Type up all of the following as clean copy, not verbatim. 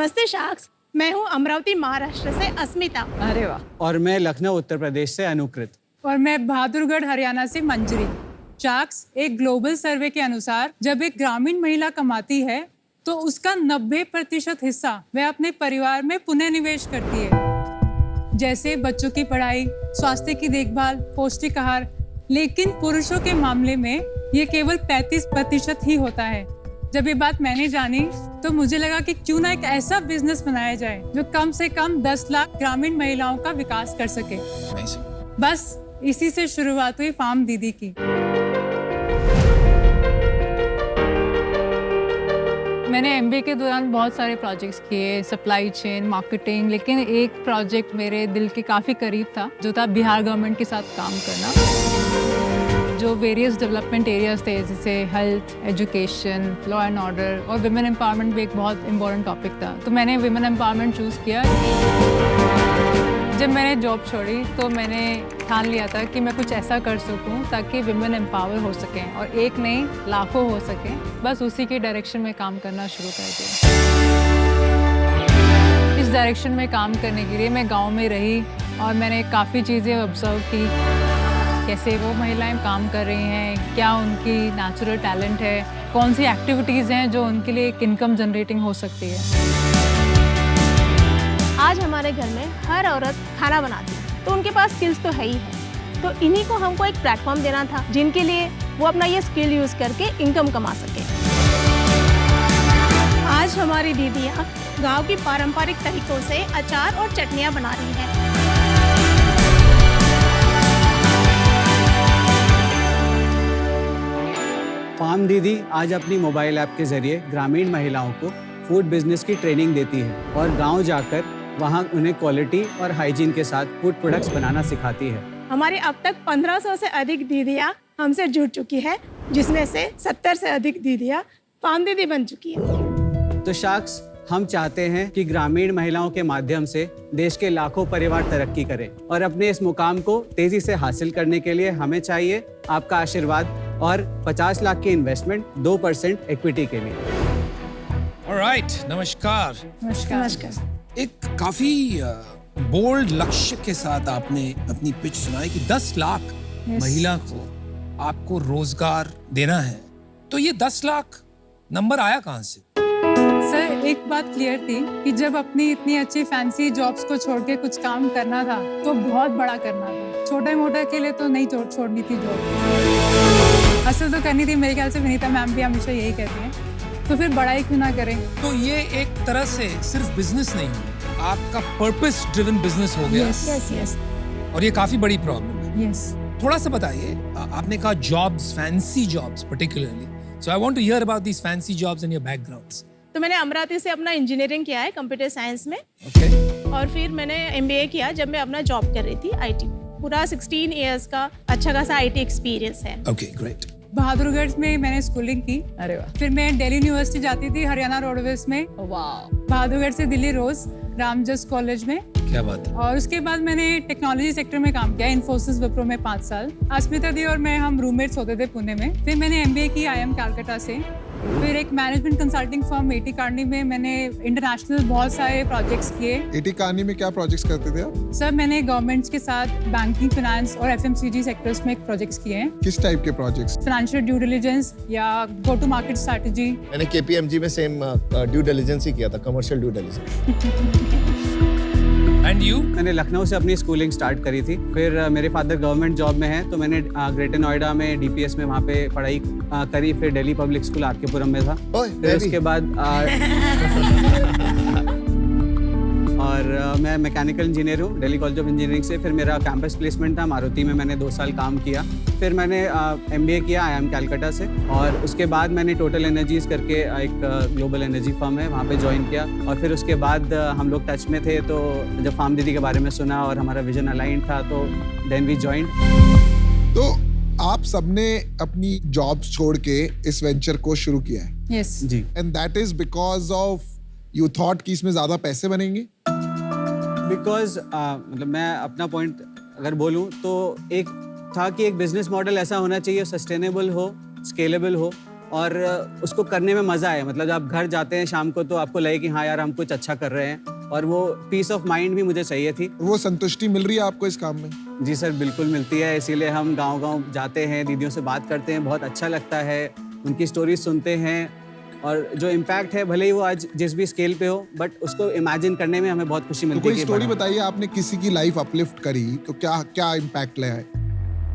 नमस्ते शाक्स, मैं हूँ अमरावती महाराष्ट्र से अस्मिता। अरे वाह। और मैं लखनऊ उत्तर प्रदेश से अनुकृत। और मैं बहादुरगढ़ हरियाणा से मंजरी। शाक्स, एक ग्लोबल सर्वे के अनुसार जब एक ग्रामीण महिला कमाती है तो उसका 90% हिस्सा वह अपने परिवार में पुनः निवेश करती है, जैसे बच्चों की पढ़ाई, स्वास्थ्य की देखभाल, पौष्टिक आहार। लेकिन पुरुषों के मामले में ये केवल 35% ही होता है। जब ये बात मैंने जानी तो मुझे लगा कि क्यों ना एक ऐसा बिजनेस बनाया जाए जो कम से कम 10 लाख ग्रामीण महिलाओं का विकास कर सके। बस इसी से शुरुआत हुई फार्म दीदी की। मैंने एमबीए के दौरान बहुत सारे प्रोजेक्ट्स किए, सप्लाई चेन, मार्केटिंग, लेकिन एक प्रोजेक्ट मेरे दिल के काफ़ी करीब था, जो था बिहार गवर्नमेंट के साथ काम करना। जो वेरियस डेवलपमेंट एरियाज थे, जैसे health, education, law and order और विमेन एम्पावरमेंट भी एक बहुत इम्पोर्टेंट टॉपिक था। तो मैंने विमेन एम्पावरमेंट चूज़ किया। जब मैंने जॉब छोड़ी तो मैंने ठान लिया था कि मैं कुछ ऐसा कर सकूं ताकि विमेन एम्पावर हो सकें और एक नहीं लाखों हो सकें। बस उसी के डायरेक्शन में काम करना शुरू कर दिया। इस डायरेक्शन में काम करने के लिए मैं गांव में रही और मैंने काफ़ी चीज़ें ऑब्जर्व की, कैसे वो महिलाएं काम कर रही हैं, क्या उनकी नेचुरल टैलेंट है, कौन सी एक्टिविटीज़ हैं जो उनके लिए एक इनकम जनरेटिंग हो सकती है। आज हमारे घर में हर औरत खाना बनाती है, तो उनके पास स्किल्स तो है ही है। तो इन्हीं को हमको एक प्लेटफॉर्म देना था जिनके लिए वो अपना ये स्किल यूज करके इनकम कमा सके। आज हमारी दीदियाँ गांव की पारंपरिक तरीकों से अचार और चटनियाँ बना रही हैं। फार्म दीदी आज अपनी मोबाइल ऐप के जरिए ग्रामीण महिलाओं को फूड बिजनेस की ट्रेनिंग देती है और गांव जाकर वहां उन्हें क्वालिटी और हाइजीन के साथ फूड प्रोडक्ट्स बनाना सिखाती है। हमारी अब तक 1500 से अधिक दीदियाँ हमसे जुड़ चुकी है, जिसमें से 70 से अधिक दीदियाँ फार्म दीदी बन चुकी है। तो शाक्स, हम चाहते हैं कि ग्रामीण महिलाओं के माध्यम से देश के लाखों परिवार तरक्की करें और अपने इस मुकाम को तेजी से हासिल करने के लिए हमें चाहिए आपका आशीर्वाद और 50 लाख की इन्वेस्टमेंट 2% इक्विटी के लिए। ऑलराइट, नमस्कार। नमस्कार। एक काफी बोल्ड लक्ष्य के साथ आपने अपनी पिच सुनाई कि 10 लाख महिला को आपको रोजगार देना है। तो ये 10 लाख नंबर आया कहाँ से? सर, एक बात क्लियर थी कि जब अपनी इतनी अच्छी फैंसी जॉब्स को छोड़ के कुछ काम करना था तो बहुत बड़ा करना था। छोटे मोटे के लिए तो नहीं छोड़नी थी जॉब, असल तो करनी थी। मेरे ख्याल से विनीता मैम भी हमेशा यही कहती हैं, तो फिर बड़ा ही क्यों ना करें। तो ये एक तरह से सिर्फ बिजनेस नहीं है, आपका पर्पस ड्रिवन बिजनेस हो गया। यस। और ये काफी बड़ी प्रॉब्लम है। यस। थोड़ा सा बताइए, आपने कहा jobs, fancy jobs particularly, so I want to hear about these fancy jobs and your backgrounds. तो मैंने अमरावती से अपना इंजीनियरिंग किया है कंप्यूटर साइंस में। और फिर मैंने एमबीए किया जब मैं अपना जॉब कर रही थी आईटी। पूरा 16 इयर्स का अच्छा खासा आईटी एक्सपीरियंस है। Okay, great. बहादुरगढ़ में मैंने स्कूलिंग की। अरे वाह। फिर मैं दिल्ली यूनिवर्सिटी जाती थी, हरियाणा रोडवेज में। वाह। बहादुरगढ़ से दिल्ली रोज रामजस कॉलेज में। क्या बात है। और उसके बाद मैंने टेक्नोलॉजी सेक्टर में काम किया, इन्फोसिस विप्रो में 5 साल। अस्मिता दी और मैं हम रूममेट्स होते थे पुणे में। फिर मैंने एमबीए की आईएम कलकत्ता से। फिर एक management consulting firm eighty Carney में मैंने इंटरनेशनल बहुत सारे प्रोजेक्ट्स किए। एटी कार्नी में क्या प्रोजेक्ट्स करते थे आप? सर, मैंने गवर्नमेंट्स के साथ बैंकिंग, फाइनेंस और एफएमसीजी सेक्टर्स में प्रोजेक्ट्स किए हैं। किस टाइप के प्रोजेक्ट्स? फाइनेंशियल ड्यू डिलिजेंस या गो टू मार्केट स्ट्रेटजी। मैंने केपीएमजी में सेम ड्यू डिलिजेंस ही किया था, commercial due diligence. And you? मैंने लखनऊ से अपनी स्कूलिंग स्टार्ट करी थी। फिर मेरे फादर गवर्नमेंट जॉब में हैं, तो मैंने ग्रेटर नोएडा में डीपीएस में वहाँ पे पढ़ाई करी। फिर दिल्ली पब्लिक स्कूल आरकेपुरम में था। फिर उसके बाद और मैं मैकेनिकल इंजीनियर हूँ दिल्ली कॉलेज ऑफ इंजीनियरिंग से। फिर मेरा कैंपस प्लेसमेंट था मारुति में, मैंने 2 साल काम किया। फिर मैंने एमबीए किया आईएम कलकत्ता से और उसके बाद मैंने टोटल एनर्जीज करके एक ग्लोबल एनर्जी फर्म है, वहाँ पे ज्वाइन किया। और फिर उसके बाद हम लोग टच में थे, तो जब फार्म दीदी के बारे में सुना और हमारा विजन अलाइन था, तो देन वी जॉइंड। तो आप सबने अपनी जॉब छोड़ के इस वेंचर को शुरू किया है। यस जी। And that is because of you thought कि इसमें ज्यादा पैसे बनेंगे। बिकॉज मतलब मैं अपना पॉइंट अगर बोलूँ तो एक था कि एक बिजनेस मॉडल ऐसा होना चाहिए, सस्टेनेबल हो, स्केलेबल हो और उसको करने में मज़ा आए। मतलब जब आप घर जाते हैं शाम को तो आपको लगे कि हाँ यार हम कुछ अच्छा कर रहे हैं, और वो पीस ऑफ माइंड भी मुझे चाहिए थी। वो संतुष्टि मिल रही है आपको इस काम में? जी सर, बिल्कुल मिलती है। इसीलिए हम गांव-गांव जाते हैं, दीदियों से बात करते हैं, बहुत अच्छा लगता है, उनकी स्टोरी सुनते हैं, और जो इम्पैक्ट है भले ही वो आज जिस भी स्केल पे हो, बट उसको इमेजिन करने में हमें बहुत खुशी तो मिलती है। कोई स्टोरी बताइए, आपने किसी की लाइफ अपलिफ्ट करी तो क्या क्या इम्पैक्ट ले आए?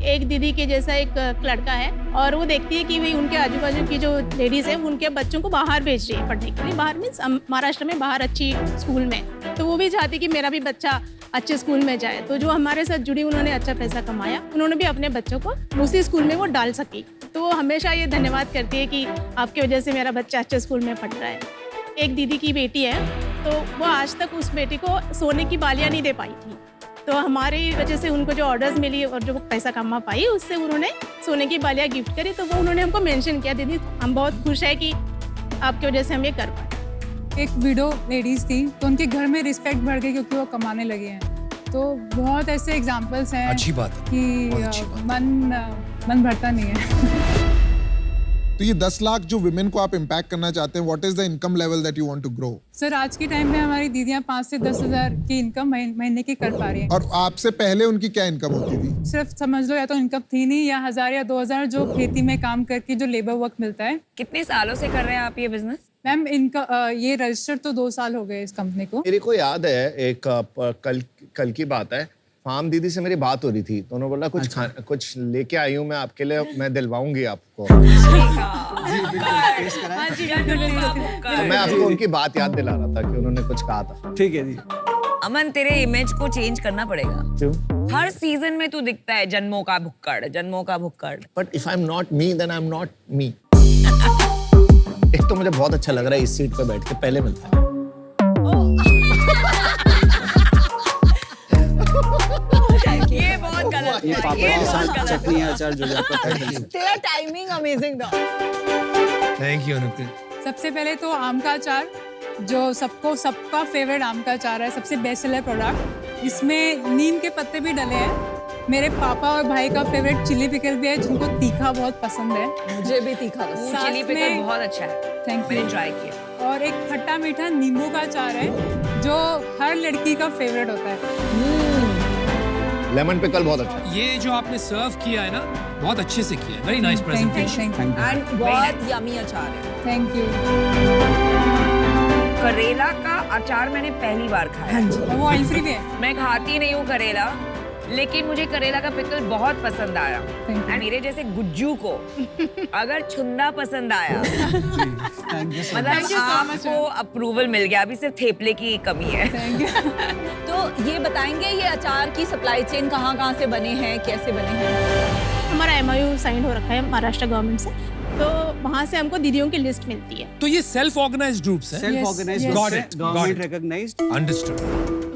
एक दीदी के जैसा एक लड़का है, और वो देखती है कि भाई उनके आजू बाजू की जो लेडीज है उनके बच्चों को बाहर भेज रही है पढ़ने के लिए। बाहर मीन्स महाराष्ट्र में बाहर अच्छी स्कूल में, तो वो भी चाहती कि मेरा भी बच्चा अच्छे स्कूल में जाए। तो जो हमारे साथ जुड़ी, उन्होंने अच्छा पैसा कमाया, उन्होंने भी अपने बच्चों को उसी स्कूल में वो डाल सकी। तो वो हमेशा ये धन्यवाद करती है कि आपकी वजह से मेरा बच्चा अच्छे स्कूल में पढ़ रहा है। एक दीदी की बेटी है, तो वो आज तक उस बेटी को सोने की बालियाँ नहीं दे पाई थी, तो हमारी वजह से उनको जो ऑर्डर्स मिली और जो पैसा कमा पाई, उससे उन्होंने सोने की बालियाँ गिफ्ट करी। तो वो उन्होंने हमको मेंशन किया, दीदी हम बहुत खुश है कि आपकी वजह से हम ये कर पाए। एक विडो लेडीज थी, तो उनके घर में रिस्पेक्ट बढ़ गई क्योंकि वो कमाने लगे हैं। तो बहुत ऐसे एग्जांपल्स हैं। अच्छी बात है, कि बहुत अच्छी बात। मन भरता नहीं है। तो ये 10 लाख जो विमेन को आप इम्पैक्ट करना चाहते हैं, what is the income level that you want to grow? Sir, आज के टाइम में हमारी दीदियां 5 से 10 हज़ार की इनकम महीने की कर पा रही हैं। और आपसे पहले उनकी क्या इनकम होती थी? सिर्फ समझ लो या तो इनकम थी नहीं, या 1000 या 2000 जो खेती में काम करके जो लेबर वर्क मिलता है। कितने सालों से कर रहे हैं आप ये बिजनेस? मैम, इनका ये रजिस्टर तो 2 साल हो गए इस कंपनी को। मेरे को याद है एक कल की बात है, फार्म दीदी से मेरी बात हो रही थी, तो उन्होंने बोला कुछ लेके आई हूँ मैं आपके लिए, मैं दिलवाऊंगी आपको। तो मैं आपको उनकी बात याद दिला रहा था कि उन्होंने कुछ कहा था। ठीक है जी। अमन, तेरे इमेज को चेंज करना पड़ेगा। क्यों? हर सीजन में तू दिखता है जन्मों का भुक्कड़, जन्मों का भुक्कड़। But if I am not me then I am not me. एक तो मुझे बहुत अच्छा लग रहा है इस सीट पे बैठ के, पहले मिलता है। ये बहुत गलत ये है, पापड़ ये के बहुत साथ गलत चटनी अचार जो आपका तेरा टाइमिंग अमेजिंग था। Thank you Anukrit. सबसे पहले तो आम का अचार, जो सबका फेवरेट आम का अचार है, सबसे बेस्ट सेलर प्रोडक्ट। इसमें नीम के पत्ते भी डले हैं। मेरे पापा और भाई का फेवरेट चिली पिकल भी है, जिनको तीखा बहुत पसंद है। मुझे भी तीखा पसंद है। चिली पिकल बहुत अच्छा है, थैंक मैंने यू। ट्राई किया। और एक खट्टा मीठा नींबू का अचार है, जो हर लड़की का फेवरेट होता है। लेमन पिकल बहुत अच्छा है। ये जो आपने सर्व किया है ना, बहुत अच्छे से किया है, very nice presentation. Thank and बहुत यमी अचार है। यू। करेला का अचार मैंने पहली बार खाया। वो ऑयल फ्री भी है। मैं खाती नहीं हूँ करेला, लेकिन मुझे करेला का पिकल बहुत पसंद आया। Thank you. एंड मेरे जैसे गुज्जू को अगर छुंदा पसंद आया, मतलब आपको अप्रूवल मिल गया। अभी सिर्फ थेपले की कमी है। तो ये बताएंगे, ये अचार की सप्लाई चेन कहाँ से बने हैं, कैसे बने हैं? हमारा MOU साइन हो रखा है महाराष्ट्र गवर्नमेंट से, तो वहाँ से हमको दीदियों की लिस्ट मिलती है। तो ये सेल्फ ऑर्गेनाइज्ड ग्रुप्स हैं। Self organised, Got it, got government it. Recognised. Understood.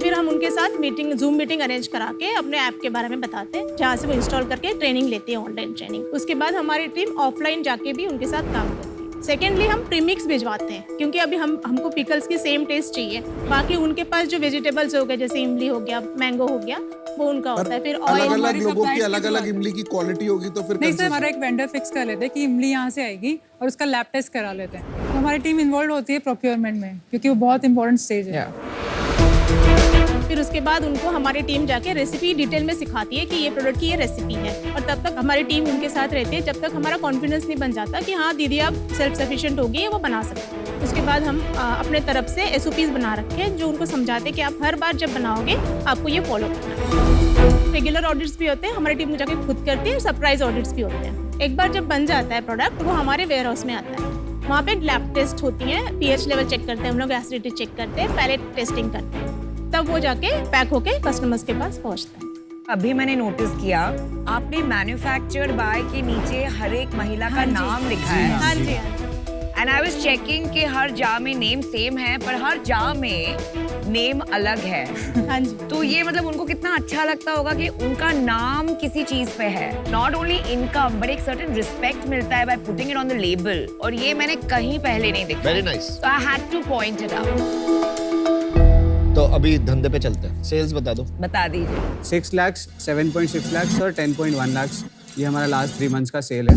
फिर हम उनके साथ जूम मीटिंग अरेंज करा के अपने ऐप के बारे में बताते हैं, जहाँ से वो इंस्टॉल करके ट्रेनिंग लेते हैं, ऑनलाइन ट्रेनिंग। उसके बाद हमारी टीम ऑफलाइन जाके भी उनके साथ काम करती है। सेकेंडली, हम प्रीमिक्स भिजवाते हैं, क्योंकि अभी हमको पिकल्स की सेम टेस्ट चाहिए। बाकी उनके पास जो वेजिटेबल्स हो गए, जैसे इमली हो गया, मैंगो हो गया, वो उनका होता है। फिर ऑयल, अलग-अलग लोगों की supplies अलग-अलग इमली की क्वालिटी होगी, तो फिर नहीं सर, हमारा एक वेंडर फिक्स कर लेते हैं कि इमली यहाँ से आएगी, और उसका लैब टेस्ट करा लेते हैं। तो हमारी टीम इन्वॉल्व होती है प्रोक्योरमेंट में, क्योंकि वो बहुत इंपॉर्टेंट स्टेज है। फिर उसके बाद उनको हमारी टीम जाके रेसिपी डिटेल में सिखाती है कि ये प्रोडक्ट की ये रेसिपी है, और तब तक हमारी टीम उनके साथ रहती है, जब तक हमारा कॉन्फिडेंस नहीं बन जाता कि हाँ दीदी आप सेल्फ सफिशिएंट होगी, वो बना सकते हैं। उसके बाद हम अपने तरफ से SOPs बना रखे हैं, जो उनको समझाते हैं कि आप हर बार जब बनाओगे आपको ये फॉलो करना है। रेगुलर ऑडिट्स भी होते हैं, हमारी टीम जाके खुद करती है, सरप्राइज ऑडिट्स भी होते हैं। एक बार जब बन जाता है प्रोडक्ट, तो वो हमारे वेयर हाउस में आता है। वहाँ पे लैब टेस्ट होती है, pH लेवल चेक करते हैं हम लोग, एसिडिटी चेक करते हैं, पैलेट टेस्टिंग करते हैं, तब वो जाके पैक होके कस्टमर्स के पास पहुंचता है। अभी मैंने नोटिस किया, आपने मैन्युफैक्चर्ड बाय के नीचे हर एक महिला का नाम लिखा है। हाँ जी। एंड आई वाज चेकिंग कि हर जार में नेम सेम है, पर हर जार में नेम अलग है। हाँ जी। तो ये मतलब उनको कितना अच्छा लगता होगा कि उनका नाम किसी चीज पे है। नॉट ओनली इनकम, बट एक सर्टेन रिस्पेक्ट मिलता है by putting it on the label, और ये मैंने कहीं पहले नहीं देखा। Very nice. So I had two point it out. तो अभी धंधे पे चलते हैं, सेल्स बता दो। बता दीजिए। 6 lakhs, 7.6 lakhs और 10.1 lakhs, ये हमारा लास्ट 3 months का सेल है।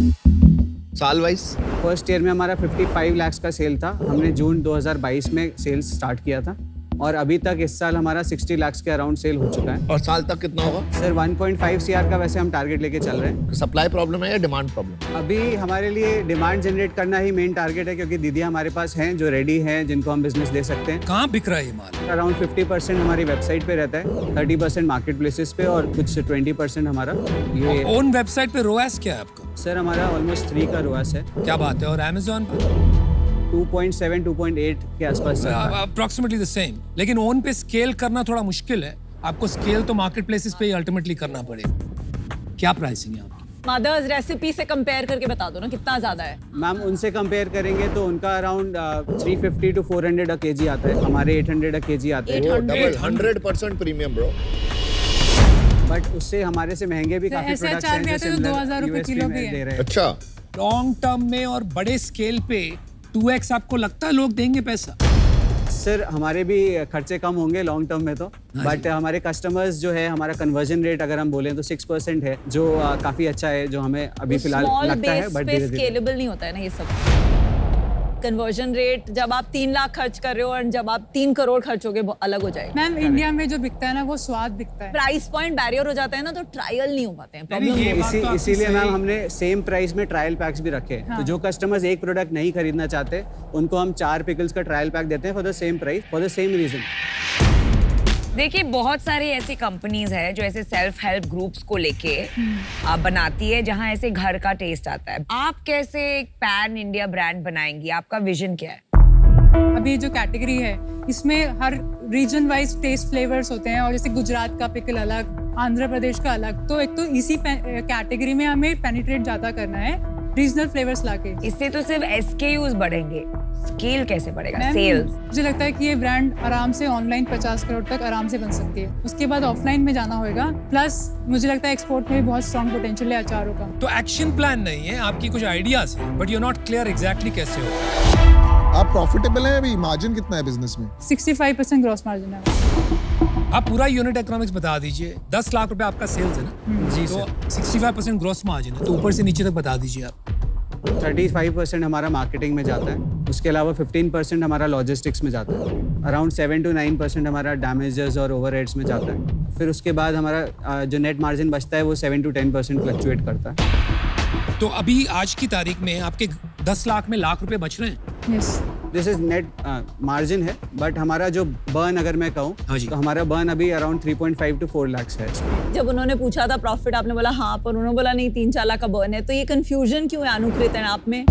साल वाइज? फर्स्ट ईयर में हमारा 55 लाख का सेल था, हमने जून 2022 में सेल्स स्टार्ट किया था और अभी तक इस साल हमारा 60 लाख के अराउंड सेल हो चुका है। और साल तक कितना होगा? सर 1.5 CR का वैसे हम टारगेट लेके चल रहे हैं। सप्लाई प्रॉब्लम है या डिमांड प्रॉब्लम? अभी हमारे लिए डिमांड जनरेट करना ही मेन टारगेट है, क्योंकि दीदियाँ हमारे पास हैं जो रेडी हैं, जिनको हम बिजनेस दे सकते हैं। कहाँ बिक रहा है ये माल? अराउंड 50% हमारी वेबसाइट पे रहता है, 30% मार्केट प्लेसेस पे और कुछ 20% हमारा ये। ओन वेबसाइट पे रोएस क्या है आपका? सर हमारा ऑलमोस्ट 3 का रोआस है। क्या बात है? और अमेज़न पे 2.7 2.8 के आसपास चल रहा है। Approximately the same. लेकिन ओन पे स्केल करना थोड़ा मुश्किल है, आपको स्केल तो मार्केट प्लेसेस पे ही अल्टीमेटली करना पड़ेगा। क्या प्राइसिंग है आपकी? मदर्स रेसिपी से कंपेयर करके बता दो ना कितना ज्यादा है। मैम उनसे कंपेयर करेंगे तो उनका अराउंड 350 to 400 अ केजी आता है, हमारे 800 अ केजी आते हैं। 800 100% प्रीमियम ब्रो। बट उससे हमारे से महंगे भी तो काफी SHR प्रोडक्ट्स हैं भी जो आते हैं तो सिमिलर 2000 रुपए USP किलो में भी है। दे रहे हैं। अच्छा, लॉन्ग टर्म में और बड़े स्केल पे 2x आपको लगता है लोग देंगे पैसा? सर हमारे भी खर्चे कम होंगे लॉन्ग टर्म में तो, बट हमारे कस्टमर्स जो है, हमारा कन्वर्जन रेट अगर हम बोलें तो 6% है, जो काफी अच्छा है, जो हमें अभी फिलहाल स्मॉल लगता है। बेस बट पे धीरे धीरे स्केलेबल नहीं होता है ना ये सब। कन्वर्जन रेट जब आप 3 लाख खर्च कर रहे हो और जब आप 3 करोड़ खर्चोगे वो अलग हो जाएगा। मैम इंडिया में जो बिकता है ना वो स्वाद बिकता है। प्राइस पॉइंट बैरियर हो जाता है ना, तो ट्रायल नहीं हो पाते हैं। नहीं, ये बात तो आपकी इसीलिए सही। मैम हमने सेम प्राइस में ट्रायल पैक्स भी रखे हैं। तो जो कस्टमर्स एक प्रोडक्ट नहीं खरीदना चाहते उनको हम 4 पिकल्स का ट्रायल पैक देते हैं for the same price, for the same reason. देखिए बहुत सारी ऐसी कंपनीज है जो ऐसे सेल्फ हेल्प ग्रुप्स को लेके बनाती है, जहाँ ऐसे घर का टेस्ट आता है। आप कैसे एक पैन इंडिया ब्रांड बनाएंगी? आपका विजन क्या है? अभी जो कैटेगरी है इसमें हर रीजन वाइज टेस्ट फ्लेवर्स होते हैं, और जैसे गुजरात का पिकल अलग, आंध्र प्रदेश का अलग, तो एक तो इसी कैटेगरी में हमें पेनिट्रेट ज्यादा करना है रीजनल फ्लेवर्स लाके। इससे तो सिर्फ SKUs बढ़ेंगे, स्केल कैसे बढ़ेगा? Ma'am, sales. मुझे लगता है कि ये ब्रांड आराम से ऑनलाइन 50 करोड़ तक आराम से बन सकती है। उसके बाद ऑफलाइन में जाना होगा, प्लस मुझे लगता है एक्सपोर्ट में भी बहुत स्ट्रॉन्ग पोटेंशियल है अचारों का। तो एक्शन प्लान नहीं है, आपकी कुछ आइडियाज है, but you are not clear exactly कैसे हो। आप प्रॉफिटेबल हैं अभी? मार्जिन कितना है बिजनेस में? 65% ग्रॉस मार्जिन है। आप पूरा यूनिट इकोनॉमिक्स बता दीजिए। 10 लाख रुपए आपका सेल्स है ना? जी तो 65% ग्रॉस मार्जिन है, तो ऊपर से नीचे तक बता दीजिए आप। 35% हमारा मार्केटिंग में जाता है, उसके अलावा 15% हमारा लॉजिस्टिक्स में जाता है, अराउंड 7 to 9% हमारा डैमेजेस और ओवरहेड्स में जाता है। फिर उसके बाद हमारा जो नेट मार्जिन बचता है वो 7 to 10% फ्लक्चुएट करता है। तो अभी आज की तारीख में आपके 10 लाख में लाख रुपए बच रहे हैं? Yes. This is net margin है, बट हमारा जो बर्न अगर मैं कहूँ हाँ जी। तो हमारा बर्न अभी अराउंड 3.5 to 4 लाख है। जब उन्होंने पूछा था प्रॉफिट, आपने बोला हाँ, पर उन्होंने बोला नहीं 3-4 लाख का बर्न है, तो ये कंफ्यूजन क्यों है अनुकृत है आप में?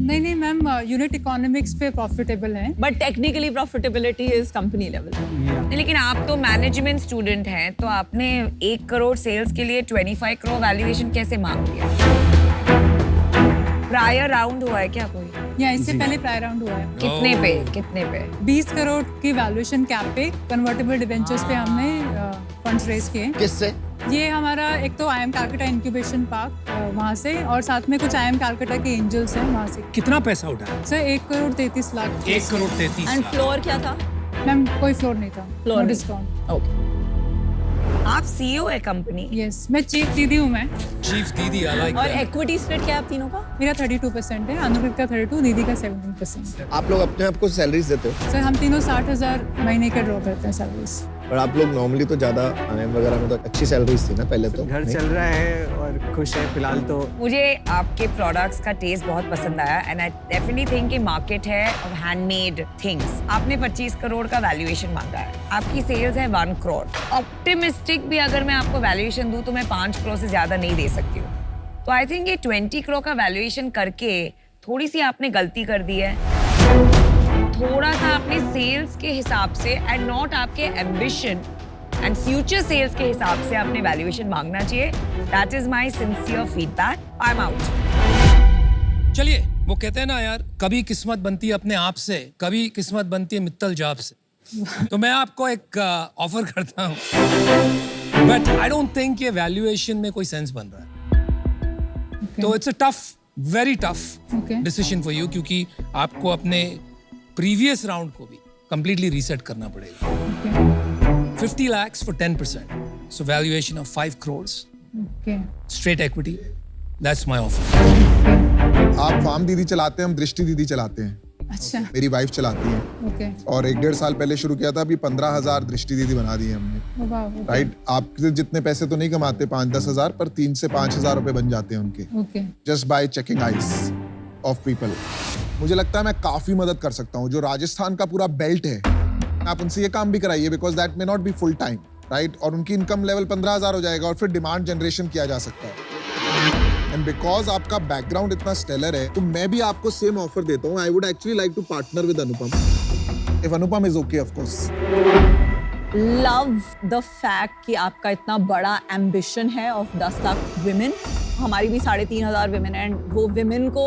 नहीं मैम, यूनिट इकोनॉमिक्स पे प्रॉफिटेबल है। But technically profitability is company level. लेकिन आप तो मैनेजमेंट स्टूडेंट हैं, तो आपने 1 करोड़ सेल्स के लिए 25 करोड़ वैल्यूएशन कैसे मांग लिया? प्रायर राउंड हुआ है क्या कोई? या इससे पहले प्रायर राउंड हुआ है। कितने पे? कितने पे? 20 करोड़ की वैल्यूएशन कैप पे कन्वर्टेबल डिबेंचर्स पे हमने फंड्स रेज किए। किससे? ये हमारा एक तो IIM कैलकाटा इंक्यूबेशन पार्क वहाँ से, और साथ में कुछ IIM कैलकाटा के एंजल्स हैं वहाँ से। कितना पैसा उठाया? Sir 1 crore 33 lakh. 1 crore 33 and lakh. Floor क्या था? मैम कोई फ्लोर नहीं था, Floor नो नहीं। डिस्काउंट। ओके। आप CEO है कंपनी? यस, मैं चीफ दीदी हूँ मैं। चीफ दीदी, आई लाइक और दैट। इक्विटी स्प्लिट क्या है आप तीनों का? मेरा 32% है, अनुकृत का 32, दीदी का 17%। आप लोग अपने आप को सैलरीज देते हो? सर हम तीनों 60,000 महीने का ड्रॉ करते हैं सर्विस। और आप लोग नॉर्मली तो ज्यादा IIM वगैरह में तो अच्छी सैलरीज थी ना पहले तो? घर नहीं? चल रहा है और खुश है फिलहाल तो। मुझे आपके प्रोडक्ट्स का टेस्ट बहुत पसंद आया, एंड आई डेफिनेटली थिंक कि मार्केट है और हैंडमेड थिंग्स। आपने 25 करोड़ का वैल्यूएशन मांगा है, आपकी सेल्स है 1 करोड़। ऑप्टिमिस्टिक भी अगर मैं आपको वैल्यूएशन दूं तो मैं 5 करोड़ से ज्यादा नहीं दे सकती हूँ। तो आई थिंक ये 20 करोड़ का वैल्यूएशन करके थोड़ी सी आपने गलती कर दी है। थोड़ा सा आपने सेल्स के हिसाब से एंड नॉट आपके एम्बिशन एंड फ्यूचर सेल्स के हिसाब से आपने वैल्यूएशन मांगना चाहिए। That is my sincere feedback. I am out. चलिए, वो कहते हैं ना यार, कभी किस्मत बनती है अपने आप से, कभी किस्मत बनती है मित्तल जाप से। तो मैं आपको एक ऑफर करता हूँ, बट आई डोंट थिंक ये वैल्यूएशन में कोई सेंस बन रहा है। तो it's a tough, very tough Okay. Decision for you, क्योंकि आपको अपने प्रीवियस राउंड को भी कंप्लीटली रीसेट करना पड़ेगा। 50 lakhs for 10%, so valuation of 5 crores, okay. straight equity, that's my offer. आप फार्म दीदी चलाते हैं, हम दृष्टि दीदी चलाते हैं। अच्छा, मेरी वाइफ चलाती है ओके, और 1-1.5 साल पहले शुरू किया था, अभी 15,000 दृष्टि दीदी बना दी है हमने। वाह, राइट, आप जितने पैसे तो नहीं कमाते 5-10 हजार, पर 3 से 5,000 रुपए बन जाते हैं उनके, okay, just by checking eyes of people. मुझे लगता है मैं काफी मदद कर सकता हूँ। जो राजस्थान का पूरा बेल्ट है, आप उनसे ये काम भी कराइए, because that may not be full time, right, और उनकी इनकम लेवल 15,000 हो जाएगा और फिर डिमांड जनरेशन किया जा सकता है। एंड बिकॉज आपका बैकग्राउंड इतना स्टेलर है, तो मैं भी आपको सेम ऑफर देता हूँ। I would actually like to partner with Anupam, if Anupam is okay, of course. Love the fact कि आपका इतना बड़ा एम्बिशन है ऑफ 10 लाख विमेन। हमारी भी 3,500 विमेन एंड वो विमेन को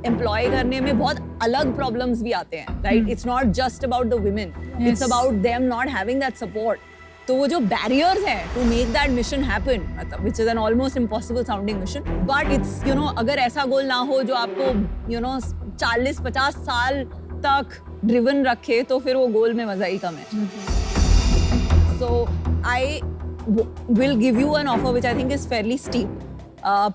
एम्प्लॉय करने में बहुत अलग प्रॉब्लम्स भी आते हैं, right? It's not just about the women, it's about them not having that support. तो वो जो बैरियर्स हैं to make that mission happen, मतलब which is an almost impossible sounding mission, but it's अगर ऐसा गोल ना हो जो आपको 40-50 साल तक ड्रिवन रखे, तो फिर वो गोल में मजा ही कम है। So I will give you an offer which I think is fairly steep.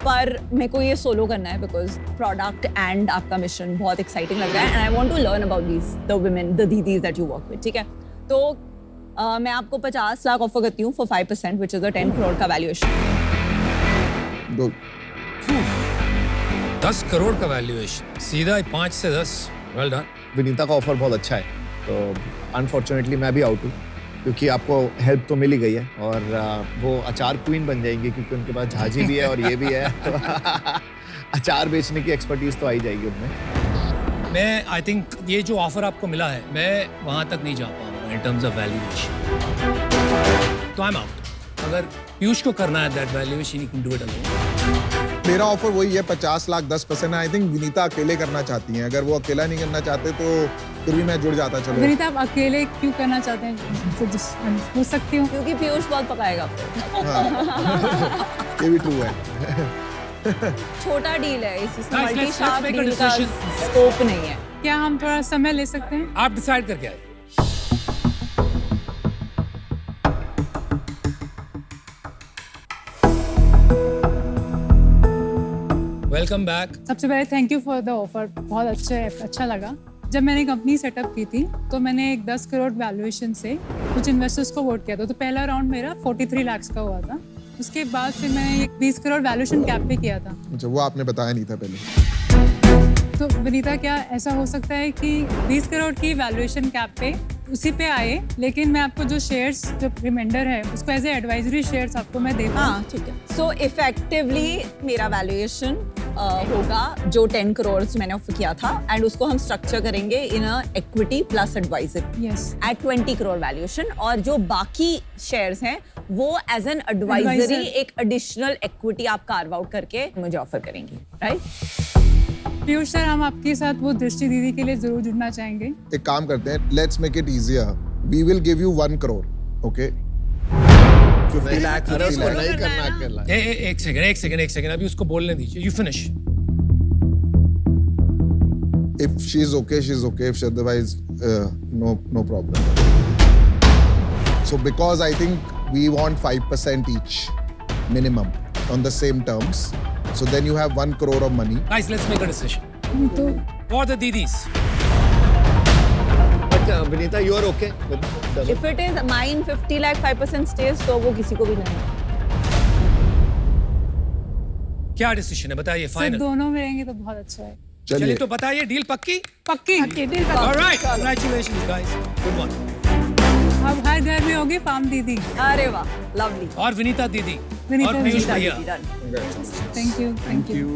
पर मेरे को ये सोलो करना है बिकॉज प्रोडक्ट एंड आपका मिशन बहुत एक्साइटिंग लग रहा है and I want to learn about the women, the दीदीज दैट यू वर्क विद, ठीक है? तो मैं आपको 50 लाख ऑफर करती हूँ for 5%, which is a 10 crore का वैल्यूएशन। 10 करोड़ का वैल्यूएशन, सीधा 5 से 10। Well done. विनीता का ऑफर बहुत अच्छा है, तो अनफॉर्चुनेटली मैं भी आउट हूँ, क्योंकि आपको हेल्प तो मिल ही गई है और वो अचार क्वीन बन जाएंगी, क्योंकि उनके पास झाजी भी है और ये भी है। तो अचार बेचने की एक्सपर्टीज तो आई जाएगी उनमें। मैं आई थिंक ये जो ऑफर आपको मिला है, मैं वहां तक नहीं जा पाऊंगा इन टर्म्स ऑफ वैल्यूएशन, तो आई एम आउट। अगर पीयूष को करना है that valuation, you can do it alone. मेरा ऑफर वही है, 50 लाख 10%। आई थिंक विनीता अकेले करना चाहती हैं, अगर वो अकेला नहीं करना चाहते तो फिर भी मैं जुड़ जाता। चलो विनीता, आप अकेले क्यों करना चाहते हैं? पूछ सकती हूँ? क्योंकि पीयूष बहुत पकाएगा। ये भी ट्रू है। छोटा डील है, इसमें Guys, multi let's sharp make a deal का decision. स्कोप नहीं है। क्या हम थोड़ा समय ले सकते हैं? आप डिसाइड करके आए। Welcome back. सबसे पहले thank you for the offer, बहुत अच्छा लगा। जब मैंने कंपनी सेटअप की थी तो मैंने एक 10 करोड़ वैल्यूएशन से कुछ इन्वेस्टर्स को वोट किया था। तो पहला राउंड मेरा 43 लाख का हुआ था। उसके बाद फिर मैंने एक 20 करोड़ वैल्यूएशन कैप पे किया था। अच्छा, वो आपने बताया नहीं था पहले। तो विनीता, क्या ऐसा हो सकता है कि 20 करोड़ की वैल्यूएशन कैप पे उसी पे आए, लेकिन मैं आपको जो शेयर्स, जो रिमाइंडर है, उसको एज ए एडवाइजरी शेयर्स आपको मैं देता हूँ। हाँ, ठीक है। सो इफेक्टिवली मेरा वैल्यूएशन होगा जो 10 करोड़ मैंने ऑफर किया था, एंड उसको हम स्ट्रक्चर करेंगे in a equity plus advisor yes, at 20 crore valuation, और जो बाकी शेयर्स हैं वो एज एन एडवाइजरी एक एडिशनल इक्विटी आप कार्व आउट करके मुझे ऑफर करेंगी, राइट? पीयूष सर, हम आपके साथ वो दृष्टि दीदी के लिए जरूर जुड़ना चाहेंगे। एक काम करते हैं, let's make it easier. We will give you 1 crore, okay? 50 lakh, अरे 50 उसको लाख। नहीं करना अकेला। एक सेकंड, अभी उसको बोलने दीजिए। You finish. If she's okay, she's okay. If she otherwise, no problem. So because I think we want 5% each minimum on the same terms. So then you have 1 crore of money. Guys, let's make a decision. तो For the didis. But Vinita, you are okay with the... If it is mine 50 lakh 5% stays, तो वो किसी को भी नहीं। क्या decision है बताइए? Sir final. दोनों में रहेंगे तो बहुत अच्छा है। चलिए चलिए तो बताइए, डील पक्की? पक्की। Alright, congratulations guys, good one. अब हर घर में होगी फार्म दीदी। अरे वाह, लवली। और विनीता दीदी विनीता और पीयूष दीदी। भैया। Thank you. Thank you.